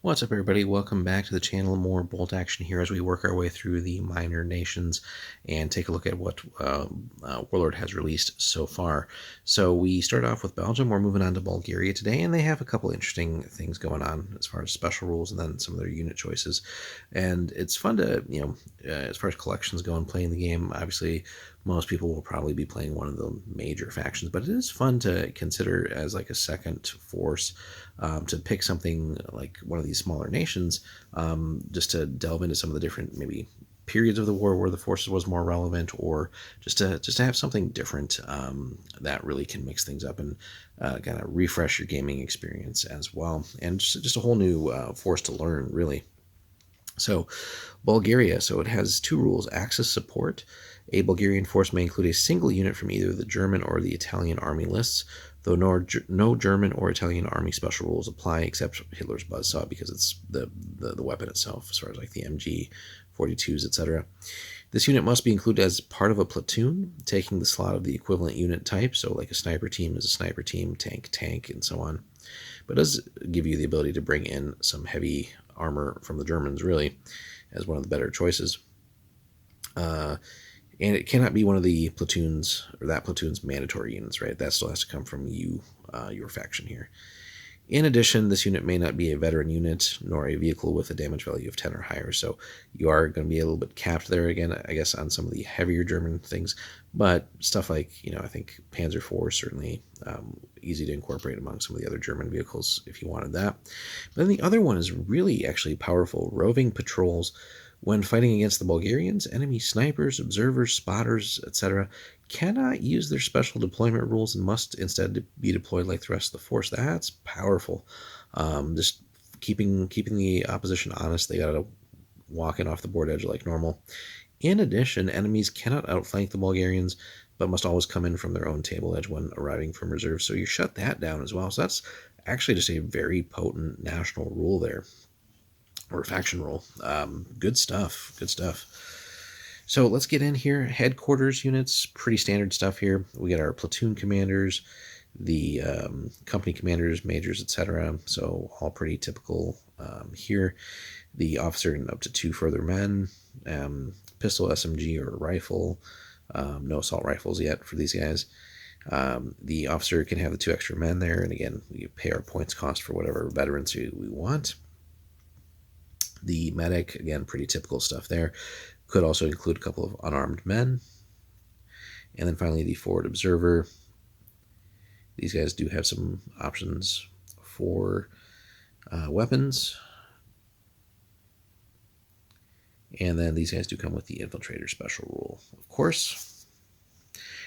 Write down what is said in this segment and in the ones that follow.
What's up, everybody? Welcome back to the channel. More bolt action here as we work our way through the minor nations and take a look at what Warlord has released so far. So we start off with Belgium. We're moving on to Bulgaria today, and they have a couple interesting things going on as far as special rules and then some of their unit choices. And it's fun to, as far as collections go and playing the game, obviously most people will probably be playing one of the major factions, but it is fun to consider as like a second force, to pick something like one of these smaller nations, just to delve into some of the different maybe periods of the war where the forces was more relevant, or just to have something different, that really can mix things up and kind of refresh your gaming experience as well, and just a whole new force to learn, really. So, Bulgaria, so it has two rules: Axis support. A Bulgarian force may include a single unit from either the German or the Italian army lists, though no German or Italian army special rules apply except Hitler's buzzsaw, because it's the weapon itself, as far as like the MG 42s, etc. This unit must be included as part of a platoon, taking the slot of the equivalent unit type, so like a sniper team is a sniper team, tank, and so on. But it does give you the ability to bring in some heavy armor from the Germans, really, as one of the better choices. And it cannot be one of the platoons or that platoon's mandatory units, right? That still has to come from you, your faction here. In addition, this unit may not be a veteran unit nor a vehicle with a damage value of 10 or higher, so you are going to be a little bit capped there again, I guess, on some of the heavier German things. But stuff like, I think Panzer IV certainly easy to incorporate among some of the other German vehicles if you wanted that. But then the other one is really actually powerful: roving patrols. When fighting against the Bulgarians, enemy snipers, observers, spotters, etc. cannot use their special deployment rules and must instead be deployed like the rest of the force. That's powerful. Just keeping the opposition honest. They got to walk in off the board edge like normal. In addition, enemies cannot outflank the Bulgarians, but must always come in from their own table edge when arriving from reserve. So you shut that down as well. So that's actually just a very potent national rule there, or faction rule. Good stuff. Good stuff. So let's get in here. Headquarters units, pretty standard stuff here. We get our platoon commanders, the company commanders, majors, etc. So all pretty typical here. The officer and up to 2 further men, pistol, SMG, or rifle. No assault rifles yet for these guys. The officer can have the 2 extra men there, and again, we pay our points cost for whatever veterans we want. The medic, again, pretty typical stuff there. Could also include a couple of unarmed men. And then finally, the forward observer. These guys do have some options for weapons. And then these guys do come with the infiltrator special rule, of course.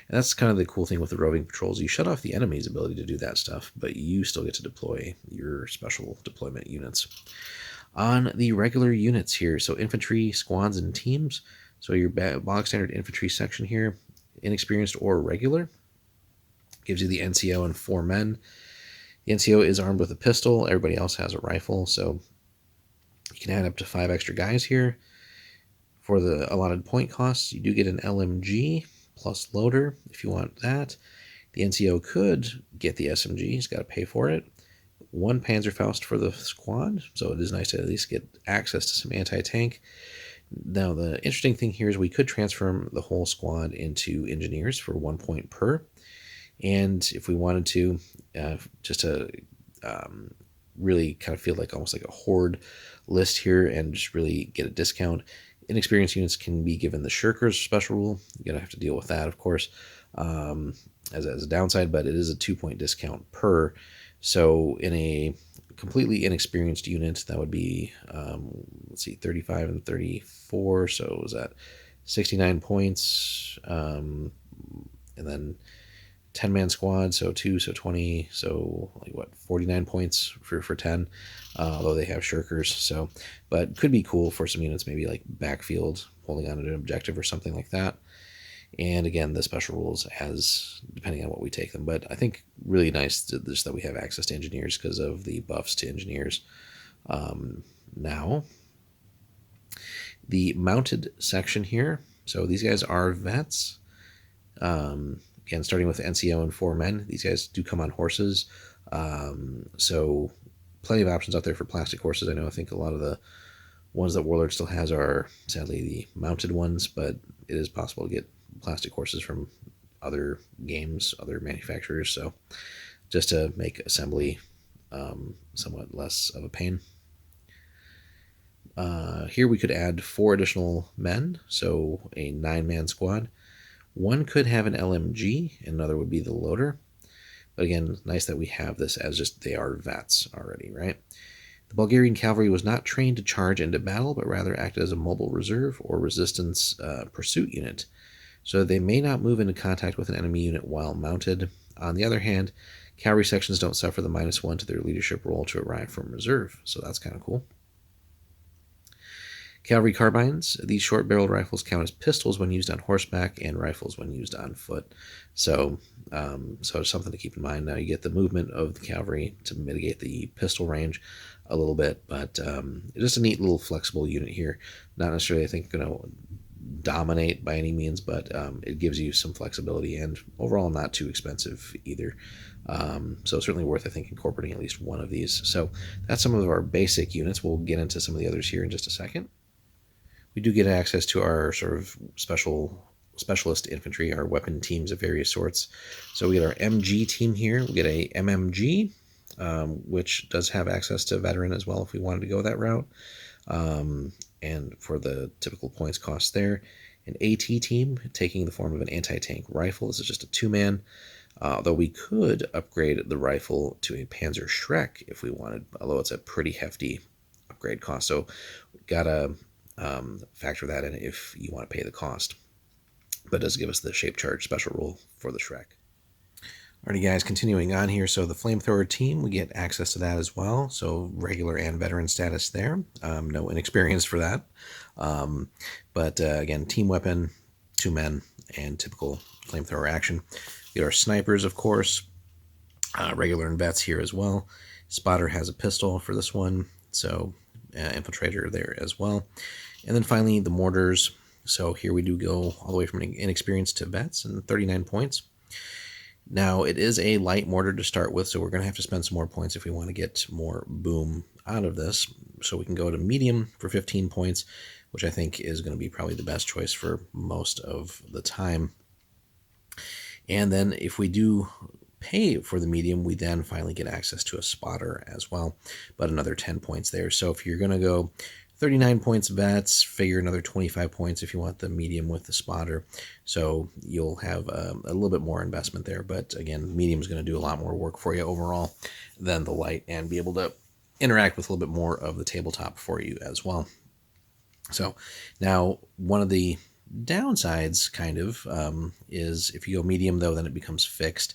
And that's kind of the cool thing with the roving patrols. You shut off the enemy's ability to do that stuff, but you still get to deploy your special deployment units. On the regular units here, so infantry, squads, and teams. So your bog standard infantry section here, inexperienced or regular, gives you the NCO and 4 men. The NCO is armed with a pistol. Everybody else has a rifle, so you can add up to 5 extra guys here. For the allotted point costs, you do get an LMG plus loader if you want that. The NCO could get the SMG. He's got to pay for it. 1 Panzerfaust for the squad, so it is nice to at least get access to some anti-tank. Now, the interesting thing here is we could transform the whole squad into engineers for 1 point per, and if we wanted to, just to really kind of feel like almost like a horde list here and just really get a discount, inexperienced units can be given the Shirkers special rule. You're going to have to deal with that, of course, as a downside, but it is a 2 point discount per. So in a completely inexperienced unit, that would be, let's see, 35 and 34. So was that 69 points? And then 10-man squad, so 2, so 20, so like what, 49 points for 10, although they have shirkers. So, but could be cool for some units, maybe like backfield, holding on to an objective or something like that. And again, the special rules as depending on what we take them. But I think really nice just that we have access to engineers because of the buffs to engineers. Now, the mounted section here. So these guys are vets. Again, starting with NCO and 4 men. These guys do come on horses. So plenty of options out there for plastic horses. I think a lot of the ones that Warlord still has are sadly the mounted ones, but it is possible to get plastic horses from other games, other manufacturers. So just to make assembly somewhat less of a pain. Here we could add 4 additional men, so a 9-man squad. One could have an LMG, another would be the loader. But again, nice that we have this as just they are vets already, right? The Bulgarian cavalry was not trained to charge into battle, but rather acted as a mobile reserve or resistance pursuit unit. So they may not move into contact with an enemy unit while mounted. On the other hand, cavalry sections don't suffer the -1 to their leadership roll to arrive from reserve, so that's kind of cool. Cavalry carbines. These short-barreled rifles count as pistols when used on horseback and rifles when used on foot. So it's something to keep in mind. Now you get the movement of the cavalry to mitigate the pistol range a little bit, but just a neat little flexible unit here. Not necessarily, I think, going to dominate by any means, but it gives you some flexibility and overall not too expensive either. So certainly worth, I think, incorporating at least one of these. So that's some of our basic units. We'll get into some of the others here in just a second. We do get access to our sort of specialist infantry, our weapon teams of various sorts. So we get our MG team here. We get a MMG, which does have access to veteran as well if we wanted to go that route. And for the typical points cost there. An AT team, taking the form of an anti-tank rifle. This is just a 2-man. Though we could upgrade the rifle to a Panzer Schreck if we wanted, although it's a pretty hefty upgrade cost. So we've got to factor that in if you want to pay the cost. But it does give us the shape charge special rule for the Schreck. Alrighty guys, continuing on here. So the flamethrower team, we get access to that as well. So regular and veteran status there. No inexperienced for that. But again, team weapon, 2 men, and typical flamethrower action. We get our snipers, of course. Regular and vets here as well. Spotter has a pistol for this one. So infiltrator there as well. And then finally the mortars. So here we do go all the way from inexperienced to vets and 39 points. Now it is a light mortar to start with, so we're going to have to spend some more points if we want to get more boom out of this. So we can go to medium for 15 points, which I think is going to be probably the best choice for most of the time. And then if we do pay for the medium, we then finally get access to a spotter as well, but another 10 points there. So if you're going to go 39 points vets, figure another 25 points if you want the medium with the spotter. So you'll have a little bit more investment there. But again, medium is going to do a lot more work for you overall than the light and be able to interact with a little bit more of the tabletop for you as well. So now one of the downsides kind of is if you go medium though, then it becomes fixed.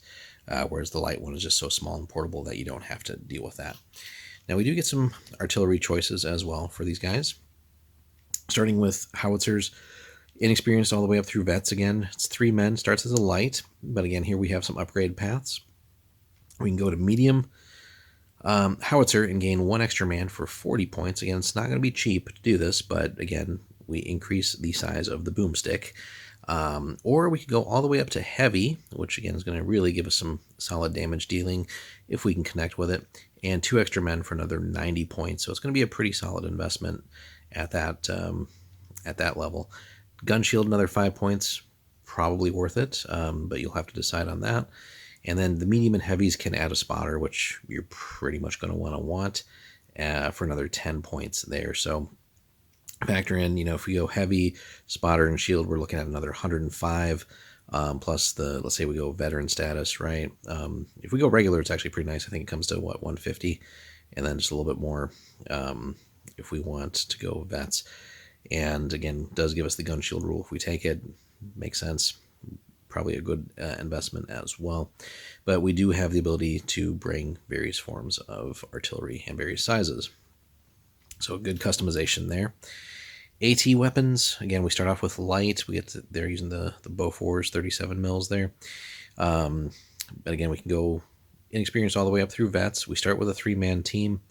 Whereas the light one is just so small and portable that you don't have to deal with that. Now we do get some artillery choices as well for these guys. Starting with howitzers, inexperienced all the way up through vets again. It's 3 men, starts as a light, but again here we have some upgrade paths. We can go to medium howitzer and gain 1 extra man for 40 points. Again, it's not going to be cheap to do this, but again, we increase the size of the boomstick. Or we could go all the way up to heavy, which again is going to really give us some solid damage dealing if we can connect with it, and 2 extra men for another 90 points. So it's going to be a pretty solid investment at that level. Gun shield, another 5 points, probably worth it, but you'll have to decide on that. And then the medium and heavies can add a spotter, which you're pretty much going to want for another 10 points there. So factor in, if we go heavy, spotter, and shield, we're looking at another 105, plus let's say we go veteran status, right? If we go regular, it's actually pretty nice. I think it comes to, 150, and then just a little bit more if we want to go vets. And again, does give us the gun shield rule if we take it. Makes sense. Probably a good investment as well. But we do have the ability to bring various forms of artillery and various sizes. So good customization there. AT weapons, again, we start off with light. They're using the Bofors 37 mils there. But again, we can go inexperienced all the way up through vets. We start with a 3-man team.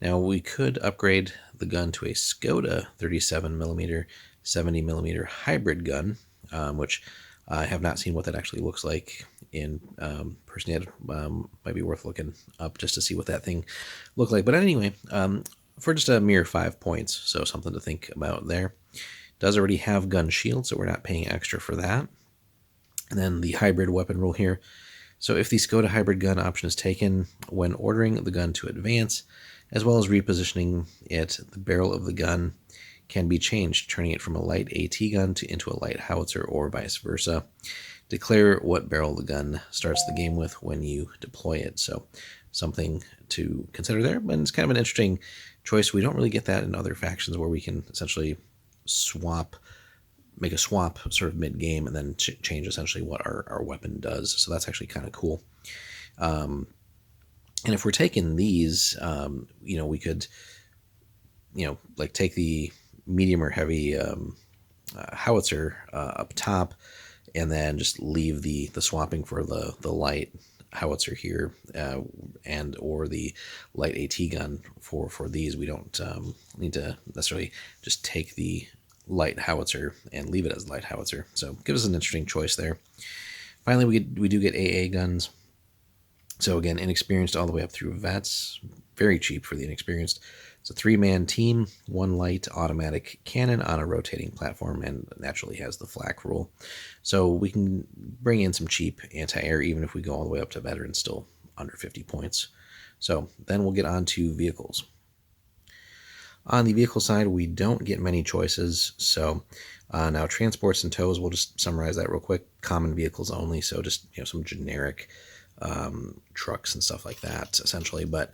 Now we could upgrade the gun to a Skoda 37mm, 70mm hybrid gun, which I have not seen what that actually looks like in person yet. Might be worth looking up just to see what that thing looked like. But anyway, for just a mere 5 points, so something to think about there. Does already have gun shield, so we're not paying extra for that. And then the hybrid weapon rule here. So if the Skoda hybrid gun option is taken when ordering the gun to advance, as well as repositioning it, the barrel of the gun can be changed, turning it from a light AT gun into a light howitzer or vice versa. Declare what barrel the gun starts the game with when you deploy it. So something to consider there, but it's kind of an interesting choice. We don't really get that in other factions where we can essentially make a swap sort of mid-game and then change essentially what our weapon does. So that's actually kind of cool. And if we're taking these, we could, like take the medium or heavy howitzer up top, and then just leave the swapping for the light howitzer here, and or the light AT gun for these. We don't need to necessarily just take the light howitzer and leave it as light howitzer. So give us an interesting choice there. Finally, we do get AA guns. So again, inexperienced all the way up through vets. Very cheap for the inexperienced. It's a 3-man team, 1 light automatic cannon on a rotating platform, and naturally has the flak rule. So we can bring in some cheap anti-air even if we go all the way up to veteran, still under 50 points. So then we'll get on to vehicles. On the vehicle side, we don't get many choices. So now transports and tows, we'll just summarize that real quick. Common vehicles only, so just some generic trucks and stuff like that, essentially. But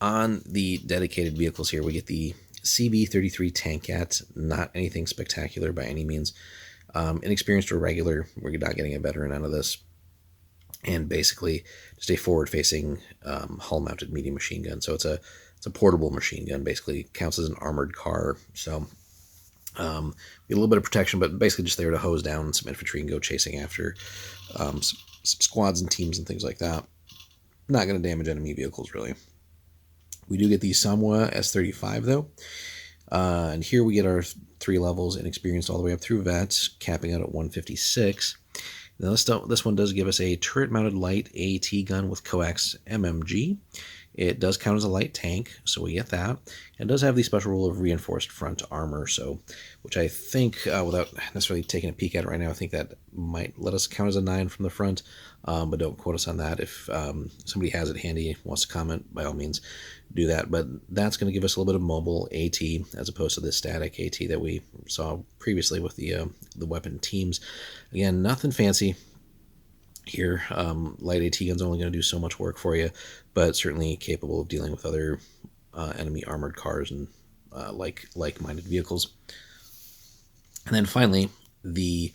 on the dedicated vehicles here, we get the CB-33 Tankat, not anything spectacular by any means. Inexperienced or regular, we're not getting a veteran out of this. And basically just a forward-facing hull-mounted medium machine gun. So it's a portable machine gun, basically counts as an armored car. So a little bit of protection, but basically just there to hose down some infantry and go chasing after some squads and teams and things like that. Not going to damage enemy vehicles, really. We do get the Samoa S35, though. And here we get our 3 levels, inexperienced all the way up through vets, capping out at 156. Now this one does give us a turret-mounted light AT gun with coax MMG. It does count as a light tank, so we get that. It does have the special rule of reinforced front armor, so which I think, without necessarily taking a peek at it right now, I think that might let us count as a 9 from the front, but don't quote us on that. If somebody has it handy, wants to comment, by all means, do that. But that's going to give us a little bit of mobile AT as opposed to the static AT that we saw previously with the weapon teams. Again, nothing fancy here. Light AT gun's only going to do so much work for you, but certainly capable of dealing with other enemy armored cars and like-minded vehicles. And then finally, the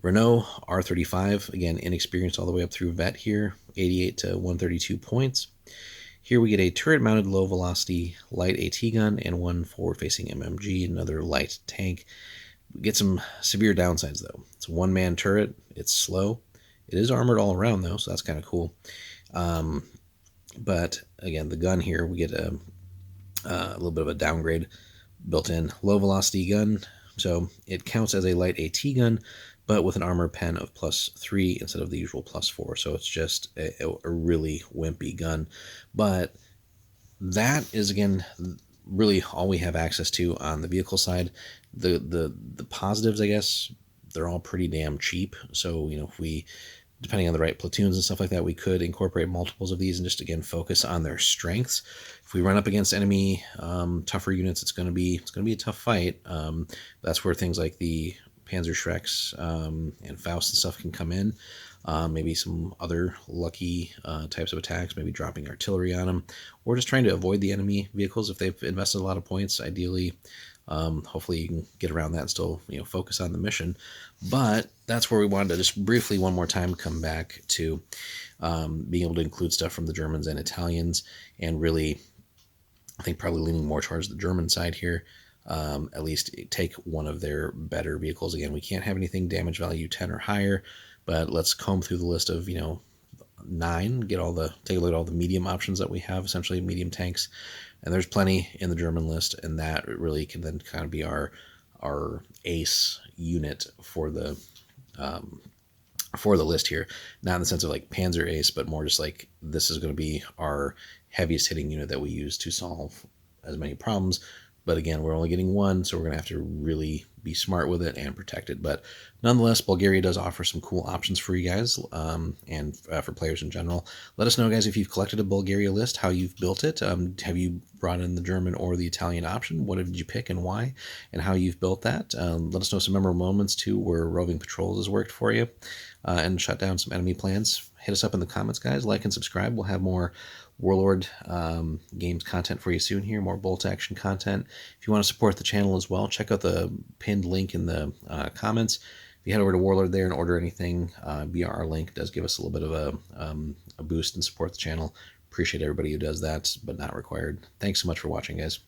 Renault R35, again, inexperienced all the way up through vet here, 88 to 132 points. Here we get a turret-mounted low-velocity light AT gun and 1 forward-facing MMG, another light tank. We get some severe downsides, though. It's a 1-man turret. It's slow. It is armored all around, though, so that's kind of cool. But, again, the gun here, we get a little bit of a downgrade built in. Low-velocity gun, so it counts as a light AT gun, but with an armor pen of +3 instead of the usual +4. So it's just a really wimpy gun. But that is, again, really all we have access to on the vehicle side. The positives, I guess, they're all pretty damn cheap. So, if we, depending on the right platoons and stuff like that, we could incorporate multiples of these and just, again, focus on their strengths. If we run up against enemy tougher units, it's going to be a tough fight. That's where things like the Panzerschrecks and Faust and stuff can come in. Maybe some other lucky types of attacks, maybe dropping artillery on them, or just trying to avoid the enemy vehicles if they've invested a lot of points. Ideally, hopefully you can get around that and still focus on the mission. But that's where we wanted to just briefly one more time come back to being able to include stuff from the Germans and Italians, and really, I think probably leaning more towards the German side here. At least take one of their better vehicles. Again, we can't have anything damage value 10 or higher, but let's comb through the list of 9, take a look at all the medium options that we have, essentially medium tanks, and there's plenty in the German list, and that really can then kind of be our ace unit for the for the list here, not in the sense of like Panzer Ace, but more just like this is going to be our heaviest hitting unit that we use to solve as many problems. But again, we're only getting one, so we're going to have to really be smart with it and protect it. But nonetheless, Bulgaria does offer some cool options for you guys and for players in general. Let us know, guys, if you've collected a Bulgaria list, how you've built it. Have you brought in the German or the Italian option? What did you pick and why? And how you've built that. Let us know some memorable moments, too, where roving patrols has worked for you and shut down some enemy plans. Hit us up in the comments, guys. Like and subscribe. We'll have more Warlord games content for you soon here, more bolt action content. If you want to support the channel as well, check out the pinned link in the comments. If you head over to Warlord there and order anything via our link, it does give us a little bit of a boost and support the channel. Appreciate everybody who does that, but not required. Thanks so much for watching, guys.